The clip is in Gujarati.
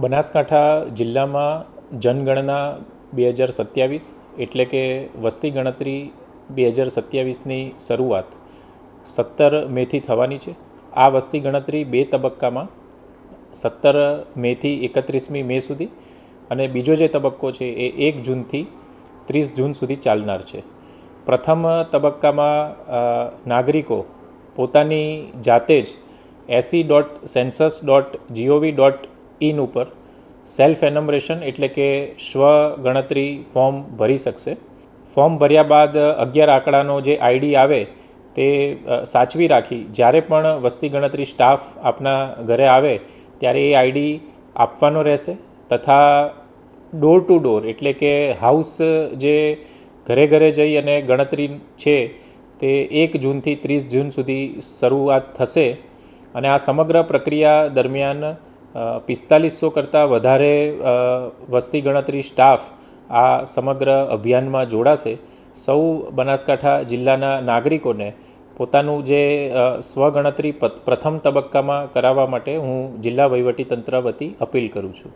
બનાસકાંઠા જિલ્લામાં જનગણના 2027 એટલે કે વસ્તી ગણતરી 2027ની શરૂઆત 17 મેથી થવાની છે. આ વસ્તી ગણતરી 2 તબક્કામાં 17 મેથી 31મી મે સુધી અને બીજો જે તબક્કો છે એ 1 જૂનથી 30 જૂન સુધી ચાલનાર છે. પ્રથમ તબક્કામાં નાગરિકો પોતાની જાતે જ se.census.gov.in ઉપર સેલ્ફ એનમરેશન એટલે કે સ્વ ગણતરી ફોર્મ ભરી શકશે. ફોર્મ ભર્યા બાદ 11 આંકડાનો જે આઈડી આવે તે સાચવી રાખી જ્યારે પણ વસ્તી ગણતરી સ્ટાફ આપના ઘરે આવે ત્યારે એ આઈડી આપવાનો રહેશે તથા ડોર ટુ ડોર એટલે કે હાઉસ જે ઘરે ઘરે જઈ અને ગણતરી છે તે 1 જૂનથી 30 જૂન સુધી શરૂઆત થશે અને આ સમગ્ર પ્રક્રિયા દરમિયાન 4500 કરતાં વધારે વસ્તી ગણતરી સ્ટાફ આ સમગ્ર અભિયાનમાં જોડાશે. સૌ બનાસકાંઠા જિલ્લાના નાગરિકોને પોતાનું જે સ્વગણતરી પ્રથમ તબક્કામાં કરાવવા માટે હું જિલ્લા વહીવટીતંત્ર વતી અપીલ કરું છું.